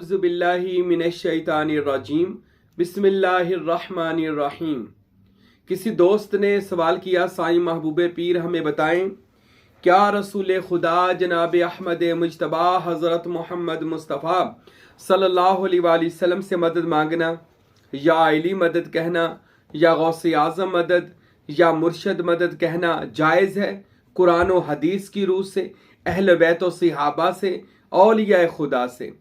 बिल्लाहि मिनश्शैतानिर्रजीम बिस्मिल्लाहिर्रहमानिर्रहीम। किसी दोस्त ने सवाल किया, साईं महबूब पीर हमें बताएं, क्या रसूल खुदा जनाब अहमद मुजतबा हज़रत मोहम्मद मुस्तफ़ा सल्लल्लाहु अलैहि वसल्लम से मदद मांगना या अली मदद कहना या गौसे आज़म मदद या मुर्शद मदद कहना जायज़ है कुरान और हदीस की रूह से, अहल बैत और सहाबा से, औलिया खुदा से?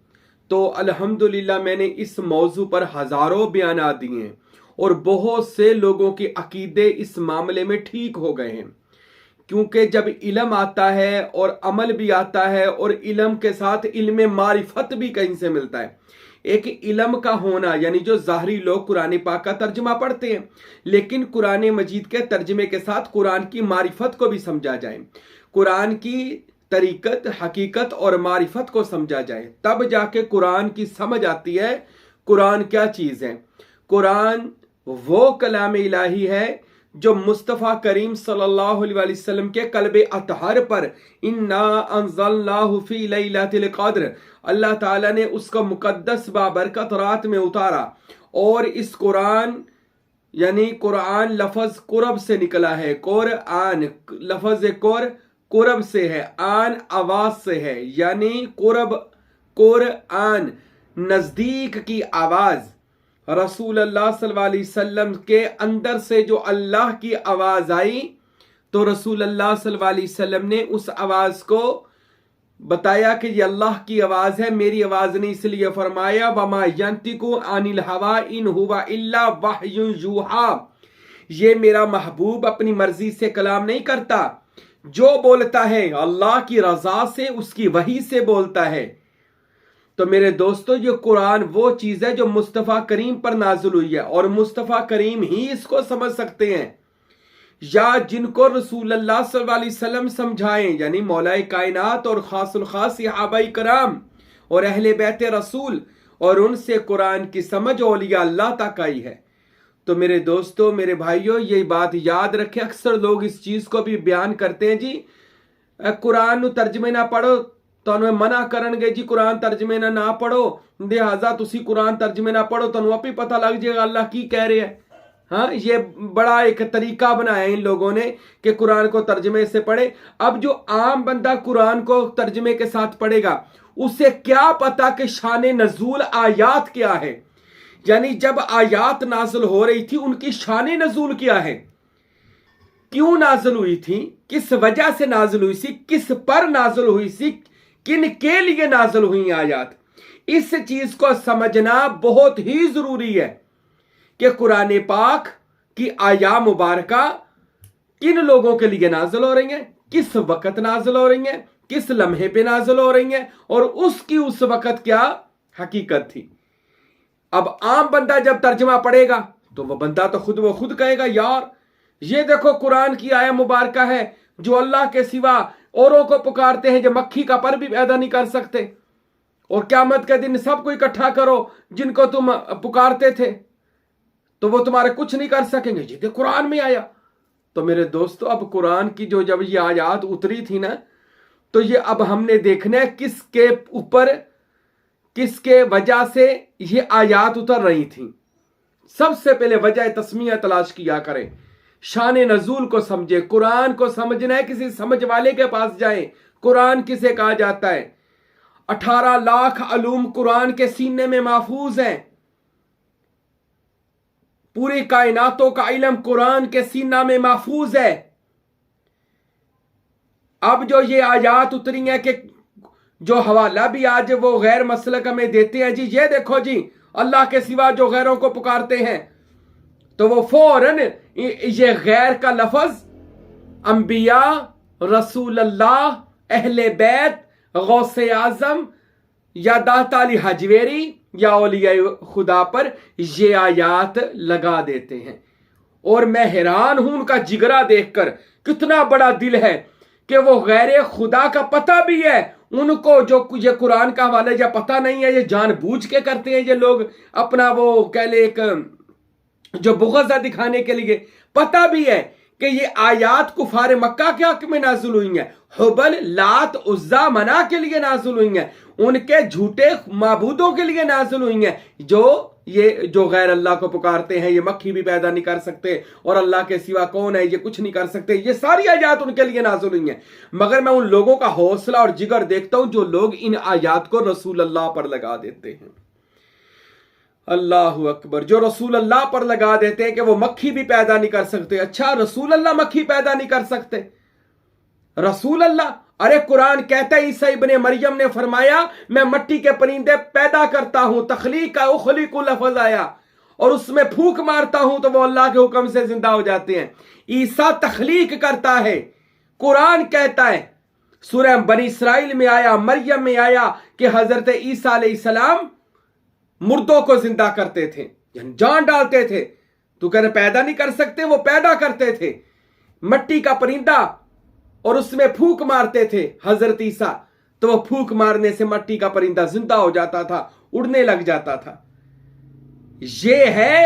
तो अल्हम्दुलिल्लाह मैंने इस मौजू पर हज़ारों बयानात दिए हैं और बहुत से लोगों के अकीदे इस मामले में ठीक हो गए हैं, क्योंकि जब इल्म आता है और अमल भी आता है और इल्म के साथ इल्म मारिफत भी कहीं से मिलता है। एक इल्म का होना यानी जो ज़ाहरी लोग कुरान पाक का तर्जुमा पढ़ते हैं, लेकिन कुरान मजीद के तर्जुमे के साथ कुरान की मारिफत को भी समझा जाए, कुरान की तरीकत, हकीकत और मारिफत को समझा जाए, तब जाके कुरान की समझ आती है कुरान क्या चीज़ है। कुरान वो कलाम इलाही है जो मुस्तफ़ा करीम सल्लल्लाहु अलैहि वसल्लम के कल्बे अतहर पर इन्ना अंज़लनाहु फी लैलतिल क़द्र, अल्लाह ताला ने उसका मुकद्दस बाबरकत रात में उतारा। और इस कुरान यानी कुरान लफ्ज़ कुरब से निकला है, कुरआन लफ्ज़ कुरब से है, आन आवाज से है, यानी कुरब कुरआन नजदीक की आवाज। रसूल अल्लाह सल्लल्लाहु अलैहि वसल्लम के अंदर से जो अल्लाह की आवाज आई, तो रसूल अल्लाह सल्लल्लाहु अलैहि वसल्लम ने उस आवाज को बताया कि ये अल्लाह की आवाज है, मेरी आवाज नहीं। इसलिए फरमाया वमा यंतिकु अनिल हवा इन हुवा इल्ला वहयुन यूहा, ये मेरा महबूब अपनी मर्जी से कलाम नहीं करता, जो बोलता है अल्लाह की रजा से, उसकी वही से बोलता है। तो मेरे दोस्तों, ये कुरान वो चीज है जो मुस्तफ़ा करीम पर नाज़िल हुई है और मुस्तफ़ा करीम ही इसको समझ सकते हैं, या जिनको रसूल अल्लाह सल्लल्लाहु अलैहि वसल्लम समझाएं, यानी मौलाए कायनात और खासुल खास सहाबाए कराम और अहले बैत रसूल, और उनसे कुरान की समझ औलिया अल्लाह तक आई है। तो मेरे दोस्तों, मेरे भाइयों, ये बात याद रखें। अक्सर लोग इस चीज को भी बयान करते हैं, जी कुरान तर्जमे ना पढ़ो तो मना करनगे, जी कुरान तर्जमे ना पढ़ो, लिहाजा तुसी कुरान तर्जमे ना पढ़ो, तो आप ही पता लग जाएगा अल्लाह की कह रहे हैं। हाँ, ये बड़ा एक तरीका बनाया इन लोगों ने कि कुरान को तर्जमे से पढ़े। अब जो आम बंदा कुरान को तर्जमे के साथ पढ़ेगा, उसे क्या पता कि शान नजूल आयात क्या है, यानी जब आयात नाज़िल हो रही थी उनकी शान नजूल क्या है, क्यों नाज़िल हुई थी, किस वजह से नाज़िल हुई थी, किस पर नाज़िल हुई थी, किन के लिए नाज़िल हुई आयात। इस चीज को समझना बहुत ही जरूरी है कि कुरान पाक की आया मुबारका किन लोगों के लिए नाज़िल हो रही है, किस वक्त नाज़िल हो रही है, किस लम्हे पे नाज़िल हो रही है, और उसकी उस वक्त क्या हकीकत थी। अब आम बंदा जब तर्जमा पढ़ेगा तो वह बंदा तो खुद व खुद कहेगा, यार ये देखो कुरान की आया मुबारका है जो अल्लाह के सिवा औरों को पुकारते हैं, जो मक्खी का पर भी पैदा नहीं कर सकते, और क़यामत के दिन सबको इकट्ठा करो जिनको तुम पुकारते थे तो वो तुम्हारे कुछ नहीं कर सकेंगे, जी कुरान में आया। तो मेरे दोस्तों, अब कुरान की जो जब ये आयात उतरी थी ना, तो ये अब हमने देखना है किसके ऊपर, किसके वजह से ये आयात उतर रही थी। सबसे पहले वजह तस्मिया तलाश किया करें, शान नजूल को समझे। कुरान को समझना है, किसी समझ वाले के पास जाएं। कुरान किसे कहा जाता है? 18 लाख अलूम कुरान के सीने में महफूज हैं। पूरी कायनातों का इल्म कुरान के सीना में महफूज है। अब जो ये आयात उतरी है कि जो हवाला भी आज वो गैर मसलक में देते हैं, जी ये देखो जी अल्लाह के सिवा जो गैरों को पुकारते हैं, तो वो फौरन ये गैर का लफ्ज अंबिया, रसूल अल्लाह, अहले बैत, गौसे आजम या दाता अली हजवेरी या औलिया खुदा पर ये आयात लगा देते हैं। और मैं हैरान हूं उनका जिगरा देखकर, कितना बड़ा दिल है कि वो गैर खुदा का पता भी है उनको, जो ये कुरान का हवाला या पता नहीं है, ये जानबूझ के करते हैं ये लोग, अपना वो कह ले एक जो बुग़्ज़ दिखाने के लिए। पता भी है कि ये आयात कुफार मक्का के हक में नाज़िल हुई हैं, हुबल, लात, उज़्ज़ा, मना के लिए नाज़िल हुई हैं। उनके झूठे माबूदों के लिए नाजिल हुई हैं। जो गैर अल्लाह को पुकारते हैं, ये मक्खी भी पैदा नहीं कर सकते और अल्लाह के सिवा कौन है, ये कुछ नहीं कर सकते, ये सारी आयत उनके लिए नाजिल हुई हैं। मगर मैं उन लोगों का हौसला और जिगर देखता हूं जो लोग इन आयत को रसूल अल्लाह पर लगा देते हैं। अल्लाह अकबर। जो रसूल अल्लाह पर लगा देते हैं कि वो मक्खी भी पैदा नहीं कर सकते। अच्छा, रसूल अल्लाह मक्खी पैदा नहीं कर सकते? रसूल अल्लाह, अरे कुरान कहता है ईसा इब्ने मरियम ने फरमाया मैं मट्टी के परिंदे पैदा करता हूं, तखलीक का उखलिकु लफ्ज आया, और उसमें फूंक मारता हूं तो वो अल्लाह के हुक्म से जिंदा हो जाते हैं। ईसा तखलीक करता है। कुरान कहता है सूरह बनी इसराइल में आया, मरियम में आया कि हजरत ईसा अलैहिस्सलाम मुर्दों को जिंदा करते थे, जान डालते थे। तू कह रहे पैदा नहीं कर सकते? वो पैदा करते थे। मट्टी का परिंदा और उसमें फूंक मारते थे हजरत ईसा, तो वो फूंक मारने से मट्टी का परिंदा जिंदा हो जाता था, उड़ने लग जाता था। ये है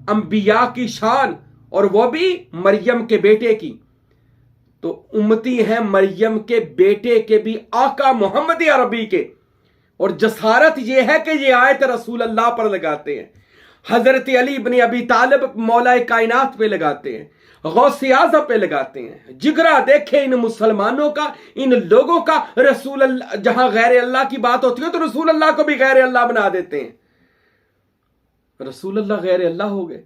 अंबिया की शान, और वो भी मरियम के बेटे की। तो उम्मती हैं मरियम के बेटे के भी आका मोहम्मद अरबी के। और जसारत यह है कि ये आयत रसूल अल्लाह पर लगाते हैं, हजरत अली इब्ने अबी तालिब मौला कायनात पे लगाते हैं, गौसे आज़म पे लगाते हैं। जिगरा देखे इन मुसलमानों का, इन लोगों का। रसूल अल्लाह, जहां गैर अल्लाह की बात होती है तो रसूल अल्लाह को भी गैर अल्लाह बना देते हैं। रसूल अल्लाह गैर अल्लाह हो गए।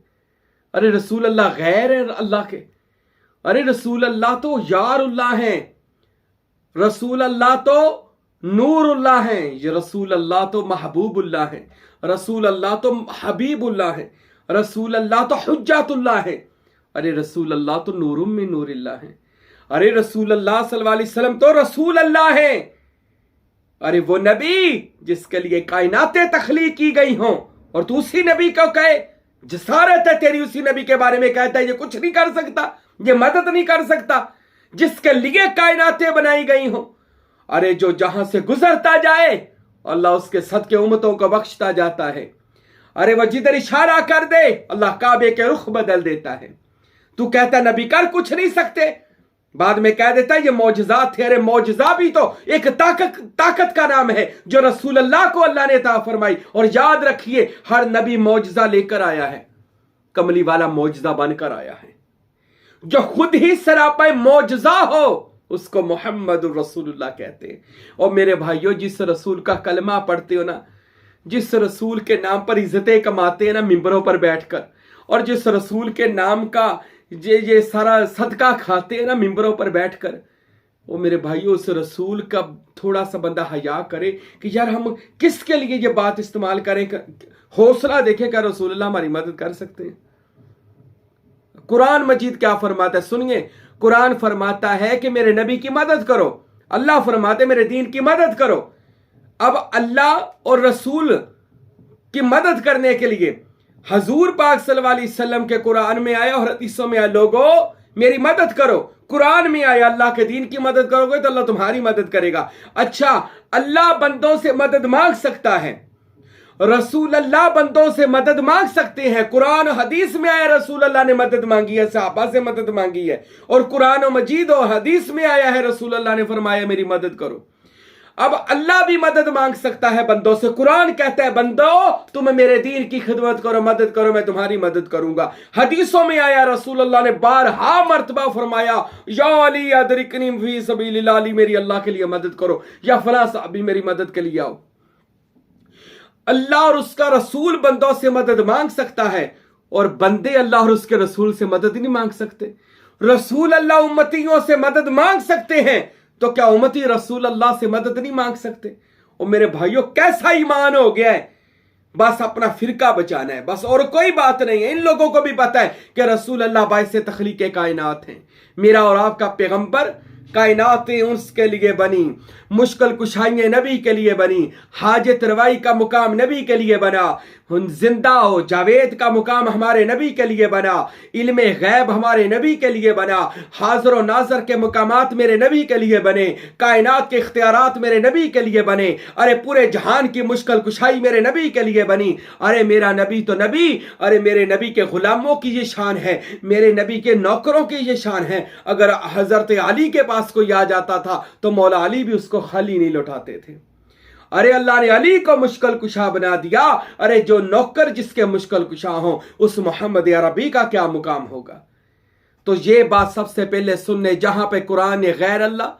अरे रसूल अल्लाह गैर अल्लाह के, अरे रसूल अल्लाह तो यारुल्लाह हैं, रसूल अल्लाह तो नूरुल्लाह हैं, ये रसूल अल्लाह तो महबूबुल्लाह हैं, रसूल अल्लाह तो हबीबुल्लाह हैं, रसूल अल्लाह तो हुज्जतुल्लाह है। अरे रसूल अल्लाह तो नूरुम में नूरिल्लाह है। अरे रसूल अल्लाह सल्लल्लाहु अलैहि वसल्लम तो रसूल अल्लाह है। अरे वो नबी जिसके लिए कायनातें तख्लीक की गई हों, और तू उसी नबी को कहे, जसारत है तेरी उसी नबी के बारे में कहता है ये कुछ नहीं कर सकता, ये मदद नहीं कर सकता, जिसके लिए कायनातें बनाई गई हों। अरे जो जहां से गुजरता जाए अल्लाह उसके सदके उम्मतों को बख्शता जाता है। अरे वह जिधर इशारा कर दे अल्लाह काबे के रुख बदल देता है। तू कहता नबी कर कुछ नहीं सकते, बाद में कह देता है ये मौजज़ात थे। अरे मौजज़ा भी तो एक ताकत का नाम है जो रसूल अल्लाह को अल्लाह ने अता फरमाई। और याद रखिए हर नबी मौजज़ा लेकर आया है, कमली वाला मौजज़ा बनकर आया है। जो खुद ही सरापा मौजज़ा हो उसको मोहम्मद रसूलुल्लाह कहते हैं। और मेरे भाइयों, जिस रसूल का कलमा पढ़ते हो ना, जिस रसूल के नाम पर इज्जतें कमाते हैं ना मिंबरों पर बैठकर, और जिस रसूल के नाम का ये सारा सदका खाते हैं ना मिंबरों पर बैठकर, वो मेरे भाइयों उस रसूल का थोड़ा सा बंदा हया करे कि यार हम किसके लिए ये बात इस्तेमाल करें। हौसला देखें क्या रसूलुल्लाह हमारी मदद कर सकते हैं। कुरान मजीद क्या फरमाता है सुनिए। कुरान फरमाता है कि मेरे नबी की मदद करो, अल्लाह फरमाते मेरे दीन की मदद करो। अब अल्लाह और रसूल की मदद करने के लिए हजूर पाक सल्लल्लाहु अलैहि वसल्लम के कुरान में आया और हदीसों में आया लोगों मेरी मदद करो। कुरान में आया अल्लाह के दीन की मदद करोगे तो अल्लाह तुम्हारी मदद करेगा। अच्छा, अल्लाह बंदों से मदद मांग सकता है, रसूल अल्लाह बंदों से मदद मांग सकते हैं। कुरान हदीस में आया रसूल अल्लाह ने मदद मांगी है, सहाबा से मदद मांगी है, और कुरान और मजीद और हदीस में आया है रसूल अल्लाह ने फरमाया मेरी मदद करो। अब अल्लाह भी मदद मांग सकता है बंदों से। कुरान कहता है बंदो तुम मेरे दीन की खिदमत करो, मदद करो, मैं तुम्हारी मदद करूंगा। हदीसों में आया रसूल अल्लाह ने बारहा मर्तबा फरमाया या अली अदरिकनी फी सबीलिल्लाह, अली मेरी अल्लाह के लिए मदद करो, या फला साहबी मेरी मदद के लिए आओ। अल्लाह और उसका रसूल बंदों से मदद मांग सकता है, और बंदे अल्लाह और उसके रसूल से मदद ही नहीं मांग सकते। रसूल अल्लाह उम्मतियों से मदद मांग सकते हैं, तो क्या उम्मती रसूल अल्लाह से मदद नहीं मांग सकते? और मेरे भाइयों कैसा ईमान हो गया है, बस अपना फिरका बचाना है बस, और कोई बात नहीं है। इन लोगों को भी पता है कि रसूल अल्लाह बाइसे तख्लीक कायनात हैं। मेरा और आपका पैगंबर कायनातें उसके लिए बनी, मुश्किल कुशाइयां नबी के लिए बनी, हाजत रवाई का मुकाम नबी के लिए बना, जिंदा हो जावेद का मुकाम हमारे नबी के लिए बना, इल्मे गैब हमारे नबी के लिए बना, हाजिर और नाजर के मुकामात मेरे नबी के लिए बने, कायनात के इख्तियारात मेरे नबी के लिए बने। अरे पूरे जहान की मुश्किल कुशाई मेरे नबी के लिए बनी। अरे मेरा नबी तो नबी, अरे मेरे नबी के गुलामों की ये शान है, मेरे नबी के नौकरों की ये शान है। अगर हजरत अली के पास कोई आ जाता था तो मौला अली भी उसको खाली नहीं लौटाते थे। अरे अल्लाह ने अली को मुश्किल कुशा बना दिया, अरे जो नौकर जिसके मुश्किल कुशा हो उस मोहम्मद अरबी का क्या मुकाम होगा। तो ये बात सबसे पहले सुनने, जहां पे कुरान ने गैर अल्लाह,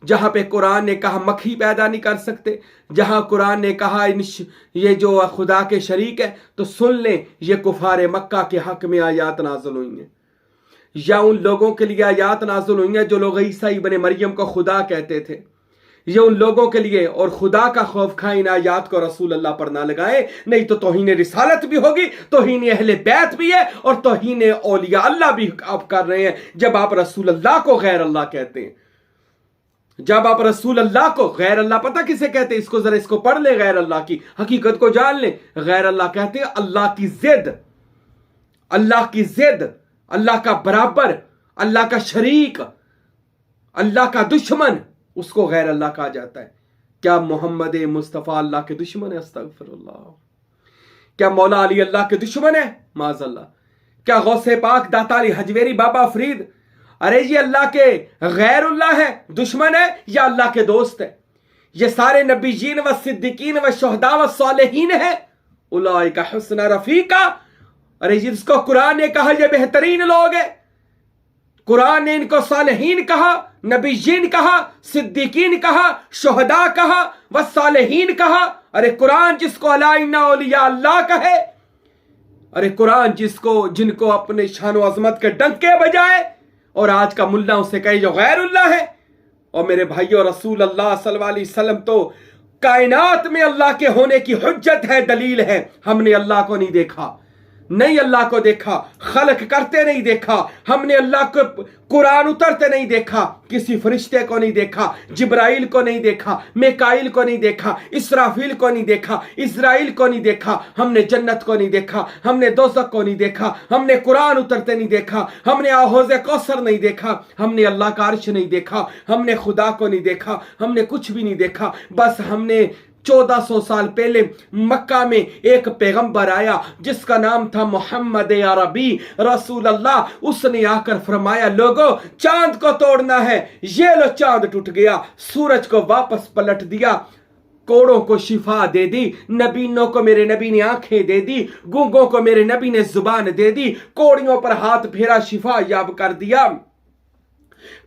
जहां पे कुरान ने कहा मक्खी पैदा नहीं कर सकते, जहां कुरान ने कहा ये जो खुदा के शरीक है, तो सुन लें ये कुफार मक्का के हक में आयात नाज़िल हुई हैं, या उन लोगों के लिए आयात नाज़िल हुई हैं जो लोग ईसा इब्न मरियम को खुदा कहते थे। ये उन लोगों के लिए, और खुदा का खौफ खाएं इन आयात को रसूल अल्लाह पर ना लगाए, नहीं तो तौहीन रिसालत भी होगी, तौहीन अहले बैत भी है, और तौहीन औलिया अल्लाह भी आप कर रहे हैं जब आप रसूल अल्लाह को गैर अल्लाह कहते हैं। जब आप रसूल अल्लाह को गैर अल्लाह, पता किसे कहते हैं? इसको जरा इसको पढ़ ले, गैर अल्लाह की हकीकत को जान ले। गैर अल्लाह कहते हैं अल्लाह की जिद, अल्लाह की जिद, अल्लाह का बराबर, अल्लाह का शरीक, अल्लाह का दुश्मन, उसको गैर अल्लाह कहा जाता है। क्या मोहम्मद मुस्तफ़ा अल्लाह के दुश्मन है? अस्तगफिरुल्लाह। क्या मौला अली अल्लाह के दुश्मन है? माज़अल्लाह। क्या गौसे पाक दाता अली हजवेरी बाबा फरीद, अरे ये अल्लाह के गैरुल्लाह है, दुश्मन है, या अल्लाह के दोस्त है? ये सारे नबीयीन व सिद्दीकीन व शुहदा व सालिहीन है, उलाइका हुस्न रफीका। अरे जिसको कुरान ने कहा ये बेहतरीन लोग है, कुरान ने इनको सालिहीन कहा, नबीयीन कहा, सिद्दीकीन कहा, शुहदा कहा, व सालिहीन कहा। अरे कुरान जिसको अला इन्ना औलिया अल्लाह कहे, अरे कुरान जिनको अपने शान व अजमत के डंके बजाए, और आज का मुल्ला उसे कहे जो गैरुल्लाह है। और मेरे भाइयों, रसूल अल्लाह सल्लल्लाहु अलैहि वसल्लम तो कायनात में अल्लाह के होने की हुज्जत है, दलील है। हमने अल्लाह को नहीं देखा, नहीं अल्लाह को देखा, खलक करते नहीं देखा, हमने अल्लाह को कुरान उतरते नहीं देखा, किसी फरिश्ते को नहीं देखा, जिब्राइल को नहीं देखा, मेकाइल को नहीं देखा, इसराफील को नहीं देखा, इज़राइल को नहीं देखा, हमने जन्नत को नहीं देखा, हमने दोज़ख को नहीं देखा, हमने कुरान उतरते नहीं देखा, हमने हौज़ कौसर नहीं देखा, हमने अल्लाह का अर्श नहीं देखा, हमने खुदा को नहीं देखा, हमने कुछ भी नहीं देखा। बस हमने 1400 साल पहले मक्का में एक पैगंबर आया जिसका नाम था मोहम्मद अरबी रसूल अल्लाह। उसने आकर फरमाया, लोगों चांद को तोड़ना है। ये लो चांद टूट गया, सूरज को वापस पलट दिया, कोड़ों को शिफा दे दी, नबीनों को मेरे नबी ने आंखें दे दी, गूंगों को मेरे नबी ने जुबान दे दी, कोड़ियों पर हाथ फेरा, शिफा याब कर दिया,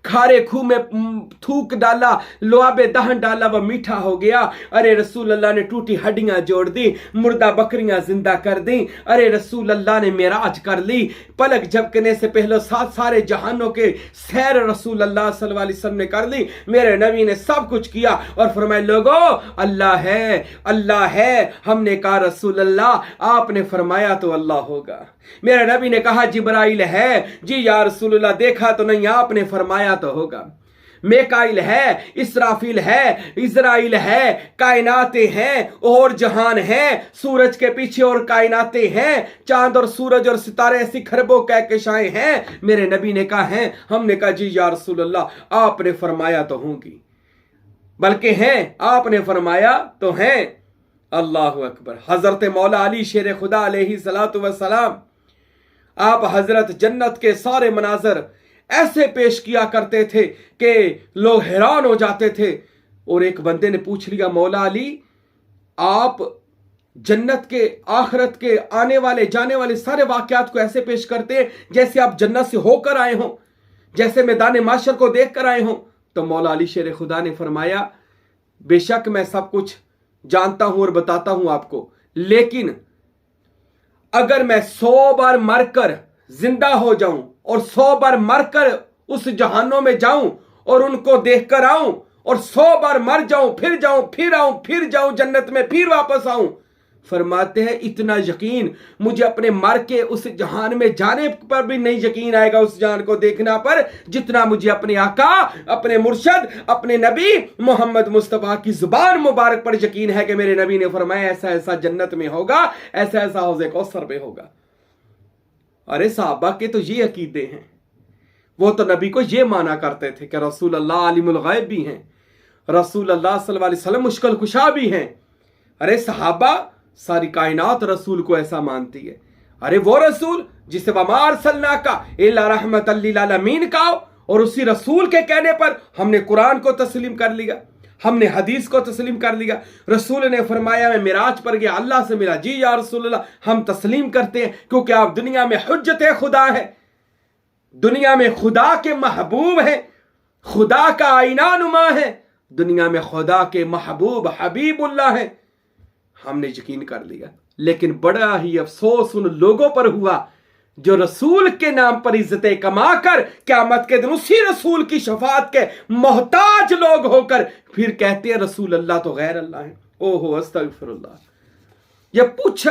खारे खूह में थूक डाला, लुआबे दहन डाला, वह मीठा हो गया। अरे रसूल अल्लाह ने टूटी हड्डियां जोड़ दी, मुर्दा बकरियां जिंदा कर दी। अरे रसूल अल्लाह ने मेराज कर ली, पलक झपकने से पहले सारे जहानों के सैर रसूल अल्लाह सल्लल्लाहु अलैहि वसल्लम ने कर ली। मेरे नबी ने सब कुछ किया और फरमाया, लोगों अल्लाह है, अल्लाह है। हमने कहा रसूल अल्लाह आपने फरमाया तो अल्लाह होगा। मेरे नबी ने कहा जिब्राइल है, जी या रसूल अल्लाह देखा तो नहीं, आपने फरमाया तो होगा। मेकाइल है, इसराफील है, इज़राइल है, कायनातें हैं और जहान है, सूरज के पीछे और कायनातें हैं, चांद और सूरज और सितारे ऐसी खरबों कहकशाएं हैं। मेरे नबी ने कहा है, हमने कहा जी या रसूल अल्लाह आपने फरमाया तो होंगी, बल्कि हैं, आपने फरमाया तो हैं। अल्लाह अकबर। हजरत मौला अली शेर खुदा अलैहि सलातु व सलाम, आप हजरत जन्नत के सारे मनाजर ऐसे पेश किया करते थे कि लोग हैरान हो जाते थे। और एक बंदे ने पूछ लिया, मौला अली आप जन्नत के, आखिरत के, आने वाले जाने वाले सारे वाकयात को ऐसे पेश करते हैं जैसे आप जन्नत से होकर आए हों, जैसे मैदान माशर को देख कर आए हों। तो मौला अली शेर खुदा ने फरमाया, बेशक मैं सब कुछ जानता हूं और बताता हूं आपको, लेकिन अगर मैं 100 बार मरकर जिंदा हो जाऊं और 100 बार मरकर उस जहानों में जाऊं और उनको देखकर आऊं, और 100 बार मर जाऊं, फिर आऊं, फिर जाऊं जन्नत में, फिर वापस आऊं, फरमाते हैं इतना यकीन मुझे अपने मर के उस जहान में जाने पर भी नहीं यकीन आएगा, उस जहान को देखना पर, जितना मुझे अपने आका, अपने मुर्शद, अपने नबी मोहम्मद मुस्तफ़ा की जुबान मुबारक पर यकीन है कि मेरे नबी ने फरमाया ऐसा ऐसा जन्नत में होगा, ऐसा ऐसा हौज़े कौसर में होगा। अरे साहबा के तो ये अकीदे हैं, वो तो नबी को ये माना करते थे कि रसूल अल्लाह आलिमुल गैब भी हैं, रसूल अल्लाह सल्लल्लाहु अलैहि वसल्लम मुश्किल कुशा भी हैं। अरे सहाबा सारी कायनात रसूल को ऐसा मानती है। अरे वो रसूल जिसे वमा अरसलनाका इल्ला रहमतल लिल आलमीन का, और उसी रसूल के कहने पर हमने कुरान को तस्लीम कर लिया, हमने हदीस को तस्लीम कर लिया। रसूल ने फरमाया मैं मिराज पर गया, अल्लाह से मिला। जी या रसूल अल्लाह, हम तस्लीम करते हैं क्योंकि आप दुनिया में हुज्जत खुदा है, दुनिया में खुदा के महबूब है, खुदा का आईना नुमा है, दुनिया में खुदा के महबूब हबीबुल्लाह है। हमने यकीन कर लिया। लेकिन बड़ा ही अफसोस उन लोगों पर हुआ जो रसूल के नाम पर इज्जतें कमाकर क़यामत के दिन उसी रसूल की शफाअत के मोहताज लोग होकर फिर कहते हैं रसूल अल्लाह तो गैर अल्लाह है। ओहो अस्तगफिरुल्लाह। ये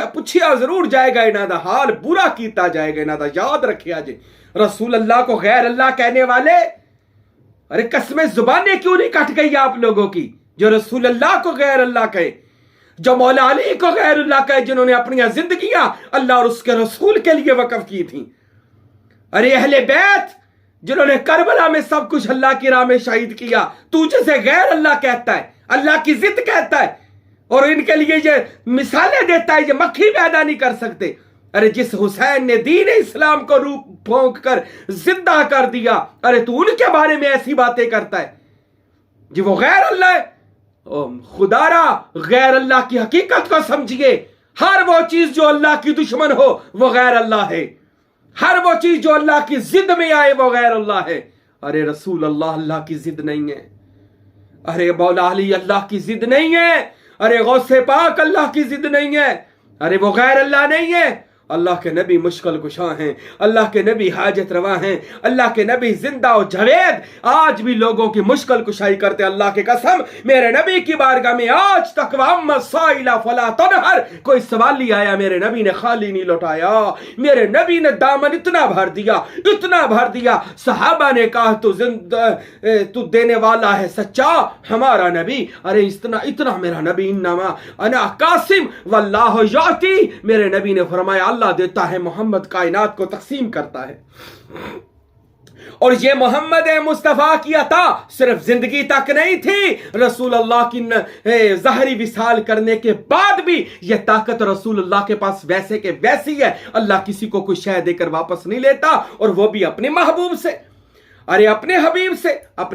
पूछिया जरूर जाएगा, इन्हां दा हाल बुरा कीता जाएगा, इन्हां दा याद रखिया जी। रसूल अल्लाह को गैर अल्लाह कहने वाले, अरे कसमें जुबानें क्यों नहीं कट गई आप लोगों की जो रसूल अल्लाह को गैर अल्लाह कहे, जो मौला अली को गैर अल्लाह कहे, जिन्होंने अपनी जिंदगियां अल्लाह और उसके रसूल के लिए वक्फ की थी। अरे अहले बैत जिन्होंने करबला में सब कुछ अल्लाह की राह में शहीद किया, तू जिसे गैर अल्लाह कहता है, अल्लाह की जिद कहता है और इनके लिए ये मिसालें देता है, ये मक्खी पैदा नहीं कर सकते। अरे जिस हुसैन ने दीन इस्लाम को रूप फोंक कर जिंदा कर दिया, अरे तू उनके बारे में ऐसी बातें करता है जी वो गैर अल्लाह है। खुदारा गैर अल्लाह की हकीकत को समझिए। हर वो चीज जो अल्लाह की दुश्मन हो वो गैर अल्लाह है, हर वो चीज जो अल्लाह की जिद में आए वो गैर अल्लाह है। अरे रसूल अल्लाह अल्लाह की जिद नहीं है, अरे मौला अली अल्लाह की जिद नहीं है, अरे गौसे पाक अल्लाह की जिद नहीं है, अरे वो गैर अल्लाह नहीं है। अल्लाह के नबी मुश्किल कुशा हैं, अल्लाह के नबी हाजत रवा हैं, अल्लाह के नबी जिंदा और जवेद आज भी लोगों की मुश्किल कुशाई करते। अल्लाह की कसम मेरे नबी की बारगाह में आज तक फला तनहर कोई सवाल नहीं आया, मेरे नबी ने खाली नहीं लौटाया, मेरे नबी ने दामन इतना भर दिया, इतना भर दिया। सहाबा ने कहा तू देने वाला है सच्चा हमारा नबी, अरे इतना इतना मेरा नबी इन्नमा अना कासिम वल्लाहु याती, मेरे नबी ने फरमाया अल्लाह देता है, मोहम्मद कायनात को तकसीम करता है। और ये मोहम्मद मुस्तफा की अता सिर्फ जिंदगी तक नहीं थी, रसूल अल्लाह की ज़हरी विसाल करने के बाद भी ये ताकत रसूल अल्लाह के पास वैसे के वैसी है। अल्लाह किसी को कोई शय देकर वापस नहीं लेता, और वो भी अपने महबूब से, अरे अपने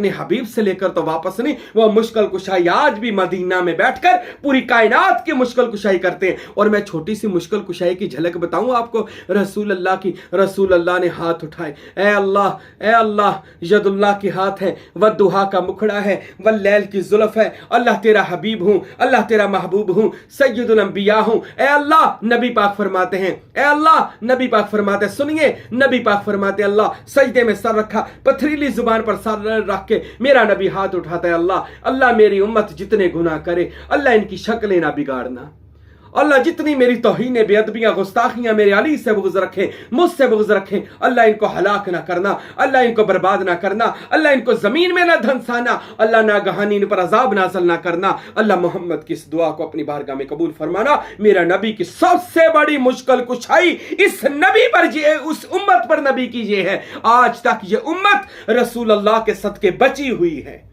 हबीब से लेकर तो वापस नहीं। वो मुश्किल कुशाई आज भी मदीना में बैठकर पूरी कायनात की मुश्किल कुशाई करते हैं। और मैं छोटी सी मुश्किल कुशाई की झलक बताऊं आपको रसूल अल्लाह की। रसूल अल्लाह ने हाथ उठाए, ए अल्लाह यदुल्लाह की हाथ है, व दुहा का मुखड़ा है, व लैल की जुल्फ है, अल्लाह तेरा हबीब हूं, अल्लाह तेरा महबूब हूं, सैयदुल अंबिया हूं। ए अल्लाह नबी पाक फरमाते हैं, ए अल्लाह नबी पाक फरमाते, सुनिए नबी पाक फरमाते, अल्लाह सजदे में सर रखा, पथरीली जुबान पर सर रख के मेरा नबी हाथ उठाता है, अल्लाह मेरी उम्मत जितने गुनाह करे अल्लाह इनकी शक्लें ना बिगाड़ना, अल्लाह जितनी मेरी तौहीन बेअदबियां गुस्ताखियां मेरे अली से बुग़्ज़ रखें, मुझसे बुग़्ज़ रखें, अल्लाह इनको हलाक ना करना, अल्लाह इनको बर्बाद ना करना, अल्लाह इनको जमीन में ना धंसाना, अल्लाह नागहानी इन पर अजाब नाज़िल ना करना। अल्लाह मोहम्मद की इस दुआ को अपनी बारगाह में कबूल फरमाना। मेरा नबी की सबसे बड़ी मुश्किल कुशाई इस नबी पर उस उम्मत पर नबी की ये है, आज तक ये उम्मत रसूल अल्लाह के सदके बची हुई है।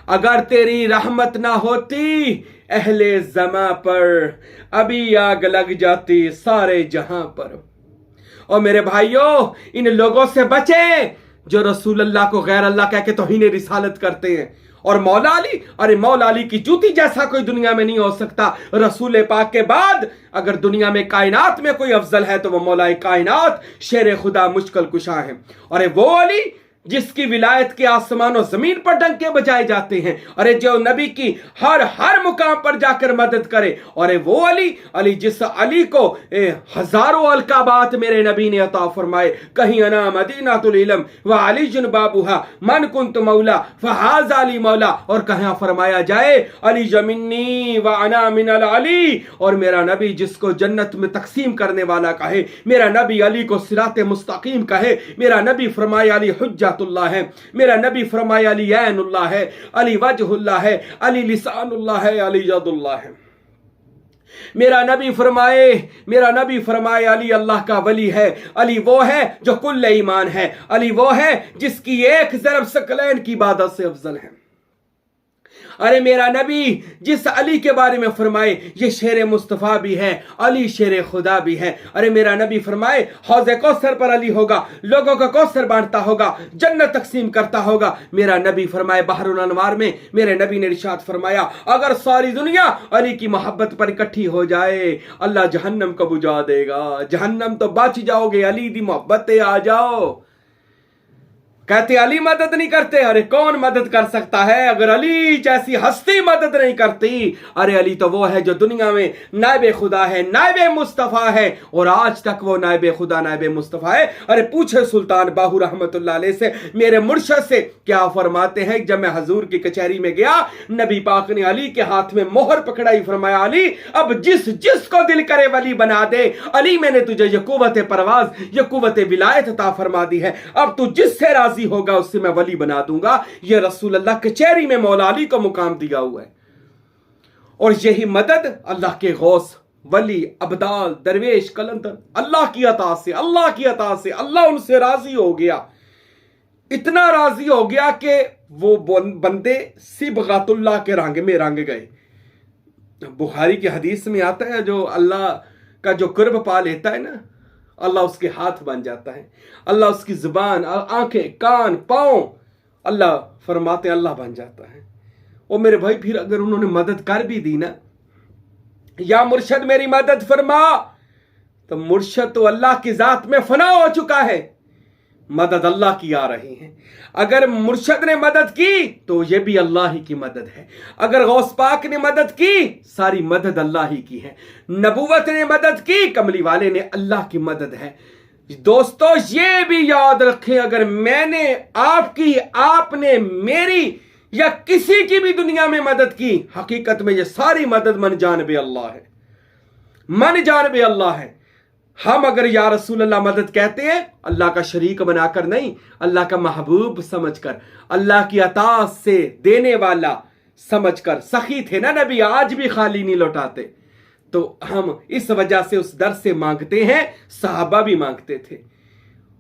अगर तेरी रहमत ना होती अहले ज़मा पर अभी आग लग जाती सारे जहां पर। और मेरे भाइयों इन लोगों से बचे जो रसूल अल्लाह को गैर अल्लाह कह के तौहीन रिसालत करते हैं। और मौला अली, अरे मौला अली की जूती जैसा कोई दुनिया में नहीं हो सकता। रसूल पाक के बाद अगर दुनिया में कायनात में कोई अफजल है तो वो मौला कायनात शेर खुदा मुश्किल कुशा है। अरे वो अली जिसकी विलायत के आसमान और जमीन पर डंके बजाए जाते हैं, अरे जो नबी की हर मुकाम पर जाकर मदद करे। और वो अली जिस अली को हजारों अलकाबात मेरे नबी ने अता फरमाए, कहीं अना मदीनातुल इल्म व अली जुन बाबूहा मन कुंत मौला फहाज अली मौला, और कहाँ फरमाया जाए अली जमिन्नी व अना मिनल अली। और मेरा नबी जिसको जन्नत में तकसीम करने वाला कहे, मेरा नबी अली को सिराते मुस्तकीम कहे, मेरा नबी फरमाए अली हुज्जतुल्लाह है, मेरा नबी फरमाए अली ऐनुल्लाह है, अली वजहुल्लाह है, अली लिसानुल्लाह है, अली यदुल्लाह है। मेरा नबी फरमाए अली अल्लाह का वली है, अली वो है जो कुल ईमान है, अली वो है जिसकी एक ज़रब सकलैन की इबादत से अफजल है। अरे मेरा नबी जिस अली के बारे में फरमाए ये शेर मुस्तफ़ा भी है, अली शेर खुदा भी है। अरे मेरा नबी फरमाए हौज़े कौसर पर अली होगा, लोगों का कौसर बांटता होगा, जन्नत तकसीम करता होगा। मेरा नबी फरमाए बहरुल अनवार में मेरे नबी ने इरशाद फरमाया अगर सारी दुनिया अली की मोहब्बत पर इकट्ठी हो जाए अल्लाह जहन्नम को बुझा देगा। जहन्नम तो बच जाओगे, अली दी मोहब्बत आ जाओ। कहते अली मदद नहीं करते, अरे कौन मदद कर सकता है अगर अली जैसी हस्ती मदद नहीं करती। अरे अली तो वो है जो दुनिया में नायब खुदा है, नायब मुस्तफ़ा है, और आज तक वो नायब खुदा नायब मुस्तफ़ा है। अरे पूछे सुल्तान बाहू रहमतुल्लाह अलैह से, मेरे मुर्शद से, क्या फरमाते हैं जब मैं हजूर की कचहरी में गया नबी पाक ने अली के हाथ में मोहर पकड़ाई, फरमाया अली अब जिसको दिल करे वली बना दे। अली मैंने तुझे ये कुव्वत परवाज, ये कुव्वत विलायत अता फरमा दी है, अब तू जिससे होगा उससे मैं वली बना दूंगा। यह रसूल अल्लाह कचहरी में मौला अली को मुकाम दिया हुआ है। और यही मदद अल्लाह के गौस, वली, अब्दाल, दरवेश, कलंदर अल्लाह की अता से, अल्लाह की अता से अल्लाह उनसे राजी हो गया, इतना राजी हो गया कि वो बंदे सिबगतुल्लाह के रंग में रंग गए। बुखारी की हदीस में आता है जो अल्लाह का जो कुर्ब पा लेता है ना, अल्लाह उसके हाथ बन जाता है, अल्लाह उसकी जुबान, आंखें, कान, पांव, अल्लाह फरमाते अल्लाह बन जाता है। और मेरे भाई फिर अगर उन्होंने मदद कर भी दी ना, या मुर्शद मेरी मदद फरमा, तो मुर्शद तो अल्लाह की जात में फना हो चुका है, मदद अल्लाह की आ रही है। अगर मुर्शद ने मदद की तो ये भी अल्लाह ही की मदद है, अगर गौस पाक ने मदद की सारी मदद अल्लाह ही की है, नबूवत ने मदद की कमली वाले ने, अल्लाह की मदद है। दोस्तों ये भी याद रखें, अगर मैंने आपकी, आपने मेरी या किसी की भी दुनिया में मदद की, हकीकत में ये सारी मदद मन जानबे अल्लाह है, मन जानबे अल्लाह है। हम अगर या रसूल अल्लाह मदद कहते हैं अल्लाह का शरीक बनाकर नहीं, अल्लाह का महबूब समझकर, अल्लाह की अता से देने वाला समझकर। सखी थे ना नबी, आज भी खाली नहीं लौटाते। तो हम इस वजह से उस दर से मांगते हैं, सहाबा भी मांगते थे।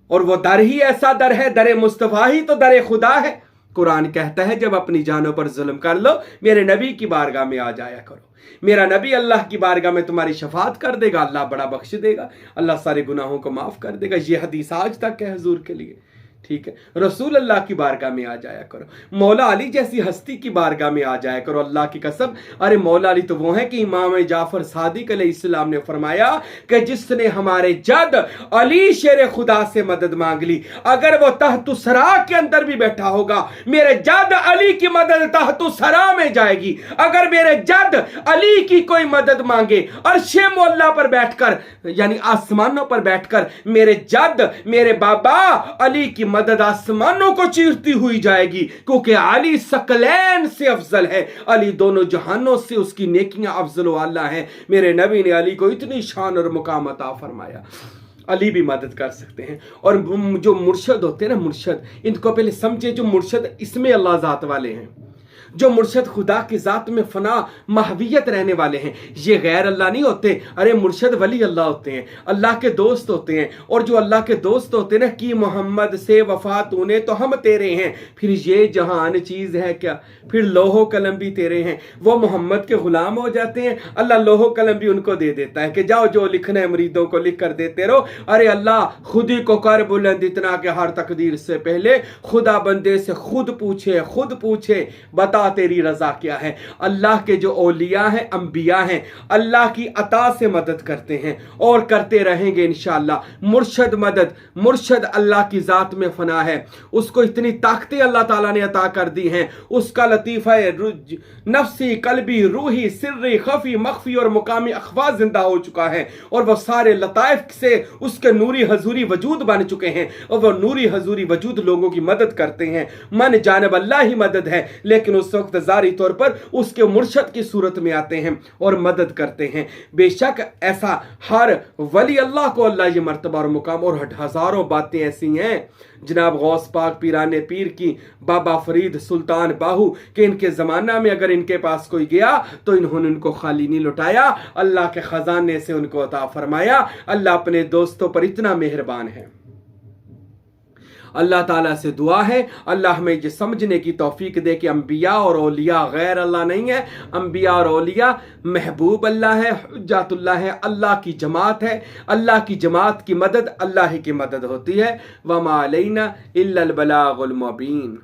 और वो दर ही ऐसा दर है, दर मुस्तफ़ा ही तो दर खुदा है। कुरान कहता है जब अपनी जानों पर जुल्म कर लो मेरे नबी की बारगाह में आ जाया करो, मेरा नबी अल्लाह की बारगाह में तुम्हारी शफात कर देगा, अल्लाह बड़ा बख्श देगा, अल्लाह सारे गुनाहों को माफ कर देगा। ये हदीस आज तक है हुजूर के लिए, ठीक है। रसूल अल्लाह की बारगाह में आ जाया करो, मौला अली जैसी हस्ती की बारगाह में आ जाया करो, अल्लाह की कसम। अरे मौला अली तो वो है कि इमाम जाफर सादिक अलैहिस्सलाम ने फरमाया कि जिसने हमारे जद अली शेर खुदा से मदद मांग ली, अगर वो तहतु सरा के अंदर भी बैठा होगा, मेरे जद अली की मदद तहतु सरा में जाएगी। अगर मेरे जद अली की कोई मदद मांगे अर्शे मुअल्ला पर बैठकर, यानी आसमानों पर बैठकर, मेरे जद, मेरे बाबा अली की मदद आसमानों को चीरती हुई जाएगी, क्योंकि अली सकलैन से अफजल है, अली दोनों जहानों से उसकी नेकियां अफजल वाला है। मेरे नबी ने अली को इतनी शान और मुकाम अता फरमाया, अली भी मदद कर सकते हैं। और जो मुर्शद होते हैं ना, मुर्शद, इनको पहले समझे, जो मुर्शद इसमें अल्लाह जात वाले हैं, जो मुर्शद खुदा की जात में फना महवियत रहने वाले हैं, ये गैर अल्लाह नहीं होते। अरे मुर्शद वली अल्लाह होते हैं, अल्लाह के दोस्त होते हैं। और जो अल्लाह के दोस्त होते हैं ना, कि मोहम्मद से वफा तूने तो हम तेरे हैं, फिर ये जहान चीज है क्या, फिर लोहो कलम भी तेरे हैं। वो मोहम्मद के गुलाम हो जाते हैं, अल्लाह लोहो कलम भी उनको दे देता है कि जाओ जो लिखना है मुरीदों को लिख कर देते रहो। अरे अल्लाह खुद ही को कर बुलंद इतना कि हर तकदीर से पहले खुदा बंदे से खुद पूछे बता तेरी रजा क्या है। अल्लाह के जो औलिया हैं, अंबिया हैं, अल्लाह की अता से मदद करते हैं और करते रहेंगे इंशाअल्लाह। मुर्शद अल्लाह की जात में फना है, उसको इतनी ताकतें अल्लाह ताला ने अता कर दी हैं, उसका लतीफ़ा नफ्सी, कल्बी, रूही, सिर्री, खफी, मख्फी और मुकामी अखवा जिंदा हो चुका है। और वह सारे लताइफ से उसके नूरी हजूरी वजूद बन चुके हैं, और वह नूरी हजूरी वजूद लोगों की मदद करते हैं। मन जानब अल्लाह ही मदद है, लेकिन उस वक्त जारी तौर पर उसके मुर्शद की सूरत में आते हैं और मदद करते हैं। बेशक ऐसा हर वली अल्लाह को अल्लाह ये मर्तबा और मुकाम, और हजारों बातें ऐसी हैं जनाब गौस पाक पीराने पीर की, बाबा फरीद, सुल्तान बाहू के इनके जमाना में अगर इनके पास कोई गया तो इन्होंने उनको खाली नहीं लुटाया, अल्लाह के खजाने से उनको अता फरमाया। अल्लाह अपने दोस्तों पर इतना मेहरबान है। اللہ تعالیٰ سے دعا ہے اللہ ہمیں یہ سمجھنے کی توفیق دے کہ انبیاء اور اولیاء غیر اللہ نہیں ہے، انبیاء اور اولیاء محبوب اللہ ہے، حجات اللہ ہے، اللہ کی جماعت ہے، اللہ کی جماعت کی مدد اللہ ہی کی مدد ہوتی ہے۔ وما علینا الا البلاغ المبین۔